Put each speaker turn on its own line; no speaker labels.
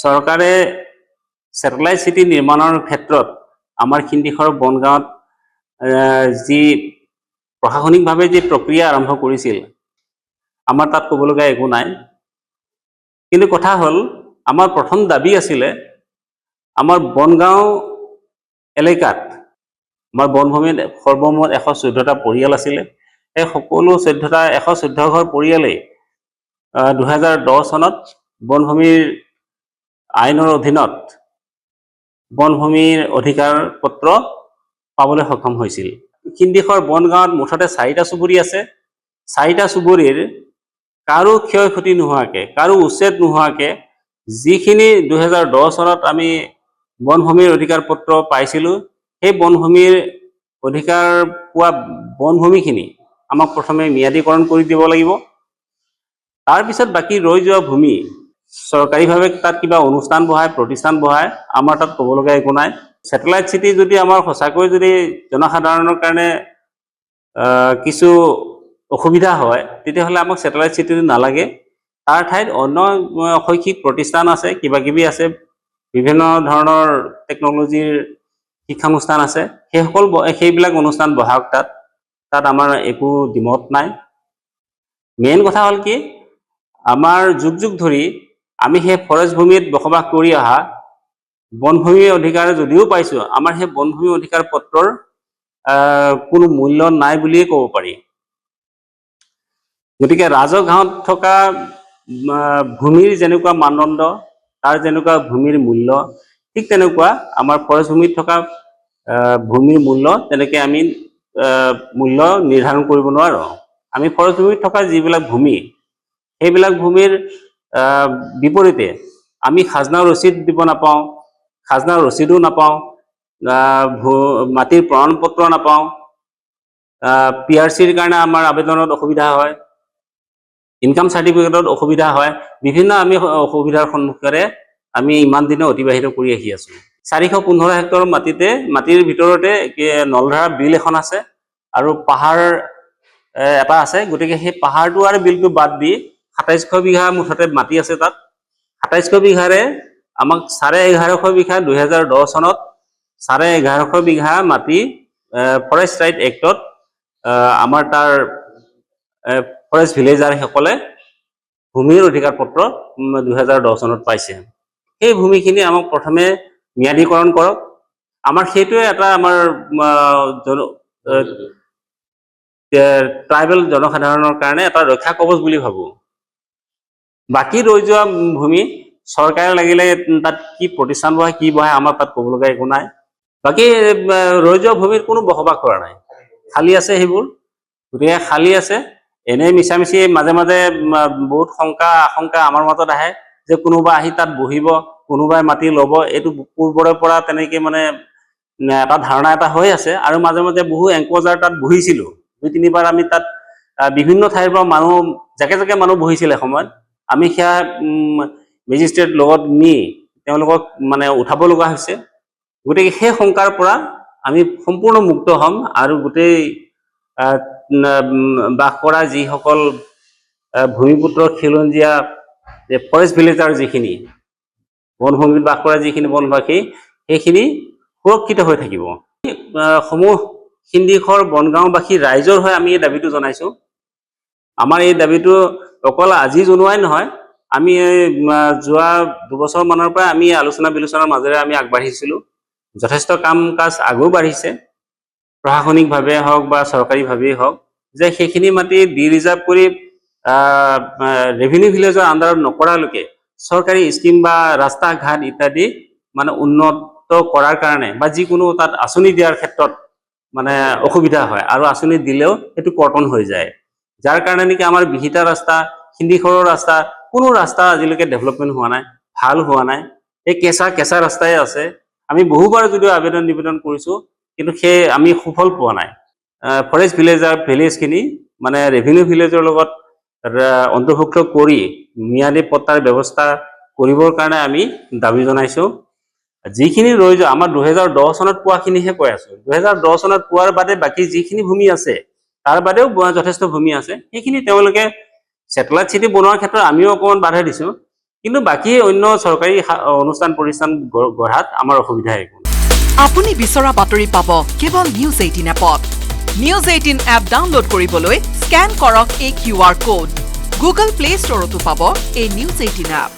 চৰকাৰে satellite city নিৰ্মাণৰ ক্ষেত্ৰত আমাৰ খিন্দিখৰ বনগাঁৱত যি প্ৰশাসনিকভাৱে যি প্ৰক্ৰিয়া আৰম্ভ কৰিছিল, আমাৰ তাত ক'বলগীয়া একো নাই। কিন্তু কথা হ'ল, আমাৰ প্ৰথম দাবী আছিলে আমাৰ বনগাঁও এলেকাত আমাৰ বনভূমিত সৰ্বমুঠ 114টা পৰিয়াল আছিলে। এই সকলো 114 ঘৰ পৰিয়ালেই 2010 চনত বনভূমিৰ আইনৰ অধীনত বনভূমিৰ অধিকাৰ পত্ৰ পাবলৈ সক্ষম হৈছিল। খিন্দিখৰ বনগাঁৱত মুঠতে 4টা চুবুৰী আছে। 4টা চুবুৰীৰ কাৰো ক্ষয় ক্ষতি নোহোৱাকৈ, কাৰো উচ্ছেদ নোহোৱাকৈ যিখিনি 2010 চনত আমি বনভূমিৰ অধিকাৰ পত্ৰ পাইছিলোঁ, সেই বনভূমিৰ অধিকাৰ পোৱা বনভূমিখিনি আমাক প্ৰথমে ম্যাদীকৰণ কৰি দিব লাগিব। তাৰপিছত বাকী ৰৈ যোৱা ভূমি চৰকাৰীভাৱে তাত কিবা অনুষ্ঠান বহায়, প্ৰতিষ্ঠান বহায়, আমাৰ তাত ক'বলগীয়া একো নাই। স্যাটেলাইট চিটি যদি আমাৰ সঁচাকৈ যদি জনসাধাৰণৰ কাৰণে কিছু অসুবিধা হয়, তেতিয়াহ'লে আমাক স্যাটেলাইট চিটিটো নালাগে। তাৰ ঠাইত অন্য শৈক্ষিক প্ৰতিষ্ঠান আছে, কিবাকিবি আছে, বিভিন্ন ধৰণৰ টেকন'লজিৰ শিক্ষানুষ্ঠান আছে, সেইবিলাক অনুষ্ঠান বহাওক তাত আমাৰ একো দ্বিমত নাই। মেইন কথা হ'ল কি, আমাৰ যুগ যুগ ধৰি আমি সেই ফৰেষ্ট ভূমিত বসবাস কৰি অহা বনভূমিৰ অধিকাৰ যদিও পাইছোঁ, আমাৰ সেই বনভূমি অধিকাৰ পত্ৰৰ কোনো মূল্য নাই বুলিয়ে ক'ব পাৰি। গতিকে ৰাজগাঁৱত থকা ভূমিৰ যেনেকুৱা মানদণ্ড, তাৰ যেনেকুৱা ভূমিৰ মূল্য, ঠিক তেনেকুৱা আমাৰ ফৰেষ্ট ভূমিত থকা ভূমিৰ মূল্য তেনেকৈ আমি মূল্য নিৰ্ধাৰণ কৰিব নোৱাৰোঁ। আমি ফৰেষ্ট ভূমিত থকা যিবিলাক ভূমি, সেইবিলাক ভূমিৰ বিপৰীতে আমি খাজনাৰ ৰচিদ দিব নাপাওঁ, খাজনাৰ ৰচিদো নাপাওঁ, মাটিৰ প্ৰমাণপত্ৰ নাপাওঁ, PRCৰ কাৰণে আমাৰ আবেদনত অসুবিধা হয়, ইনকাম চাৰ্টিফিকেটত অসুবিধা হয়, বিভিন্ন আমি অসুবিধাৰ সন্মুখেৰে আমি ইমান দিনে অতিবাহিত কৰি আহি আছোঁ। 415 হেক্টৰ মাটিৰ ভিতৰতে নলধাৰা বিল এখন আছে আৰু পাহাৰ এটা আছে। গতিকে সেই পাহাৰটো আৰু বিলটো বাদ দি 2700 বিঘা মুঠতে মাটি আছে তাত। 2700 বিঘাৰে আমাক 1150 বিঘা 2010 চনত 1150 বিঘা মাটি ফৰেষ্ট ৰাইট এক্টত আমাৰ তাৰ ফৰেষ্ট ভিলেজাৰসকলে ভূমিৰ অধিকাৰ পত্ৰ 2010 চনত পাইছে। সেই ভূমিখিনি আমাক প্ৰথমে ম্যাদীকৰণ কৰক। আমাৰ সেইটোৱে এটা আমাৰ ট্ৰাইবেল জনসাধাৰণৰ কাৰণে এটা ৰক্ষা কৱচ বুলি ভাবোঁ। বাকী ৰৈ যোৱা ভূমি চৰকাৰে লাগিলে তাত কি প্ৰতিষ্ঠান বহায়, কি বহায়, আমাৰ তাত ক'বলগীয়া একো নাই। বাকী ৰৈ যোৱা ভূমিত কোনো বসবাস কৰা নাই, খালী আছে সেইবোৰ। গতিকে খালী আছে, এনেই মিছামিছি মাজে মাজে বহুত আশংকা আমাৰ মাজত আহে যে কোনোবা আহি তাত বহিব, কোনোবাই মাটি ল'ব। এইটো পূৰ্বৰে পৰা তেনেকৈ মানে এটা ধাৰণা এটা হৈ আছে। আৰু মাজে মাজে বহু এংকোজাৰ তাত বহিছিলোঁ, 2-3বাৰ আমি তাত বিভিন্ন ঠাইৰ পৰা মানুহ জাকে মানুহ বহিছিল এসময়ত। আমি সেয়া মেজিষ্ট্ৰেট লগত নি তেওঁলোকক মানে উঠাব লগা হৈছে। গতিকে সেই শংকাৰ পৰা আমি সম্পূৰ্ণ মুক্ত হ'ম আৰু গোটেই বাস কৰা যিসকল ভূমিপুত্ৰ খিলঞ্জীয়া ফৰেষ্ট ভিলেজাৰ, যিখিনি বনভূমিত বাস কৰা যিখিনি বনবাসী, সেইখিনি সুৰক্ষিত হৈ থাকিব। সমূহ খিন্দিখৰ বনগাঁওবাসী ৰাইজৰ হৈ আমি এই দাবীটো জনাইছোঁ। আমাৰ এই দাবীটো অকল আজি জনোৱাই নহয়, আমি যোৱা 2 বছৰমানৰ পৰা আমি আলোচনা বিলোচনাৰ মাজেৰে আমি আগবাঢ়িছিলোঁ। যথেষ্ট কাম কাজ আগেও বাঢ়িছে, প্ৰশাসনিকভাৱে হওক বা চৰকাৰীভাৱেই হওক, যে সেইখিনি মাটি ৰিজাৰ্ভ কৰি ৰেভিনিউ ভিলেজৰ আণ্ডাৰত নকৰালৈকে চৰকাৰী স্কিম বা ৰাস্তা ঘাট ইত্যাদি মানে উন্নত কৰাৰ কাৰণে বা যিকোনো তাত আঁচনি দিয়াৰ ক্ষেত্ৰত মানে অসুবিধা হয়, আৰু আঁচনি দিলেও সেইটো কৰ্তন হৈ যায়। যাৰ কাৰণে নেকি আমাৰ বিহিতা ৰাস্তা, খিন্দিখৰৰ ৰাস্তা, কোনো ৰাস্তা আজিলৈকে ডেভেলপমেণ্ট হোৱা নাই, ভাল হোৱা নাই। এই কেঁচা ৰাস্তাই আছে। আমি বহুবাৰ যদিও আবেদন নিবেদন কৰিছোঁ, কিন্তু আমি সুফল পোৱা নাই। ফৰেষ্ট ভিলেজখিনি মানে ৰেভিনিউ ভিলেজৰ লগত অন্তৰ্ভুক্ত কৰি ম্যাদী পট্টাৰ ব্যৱস্থা কৰিবৰ কাৰণে আমি দাবী জনাইছোঁ। যিখিনি ৰৈ যোৱা আমাৰ 2010 চনত পোৱাখিনিহে কৈ আছোঁ। 2010 চনত পোৱাৰ বাদে বাকী যিখিনি ভূমি আছে, তাৰ বাদেও যথেষ্ট ভূমি আছে। সেইখিনি তেওঁলোকে স্যাটেলাইট চিটি বনোৱাৰ ক্ষেত্ৰত আমিও অকণমান বাধা দিছোঁ, কিন্তু বাকী অন্য চৰকাৰী অনুষ্ঠান প্ৰতিষ্ঠান গঢ়াত আমাৰ অসুবিধা একো নাই।
আপুনি বিচৰা বাতৰি পাব কেৱল নিউজ 18 এপত। নিউজ 18 এপ ডাউনলোড কৰিবলৈ স্কেন কৰক এই QR কোড। গুগল প্লে ষ্টৰতো পাব এই নিউজ 18 এপ।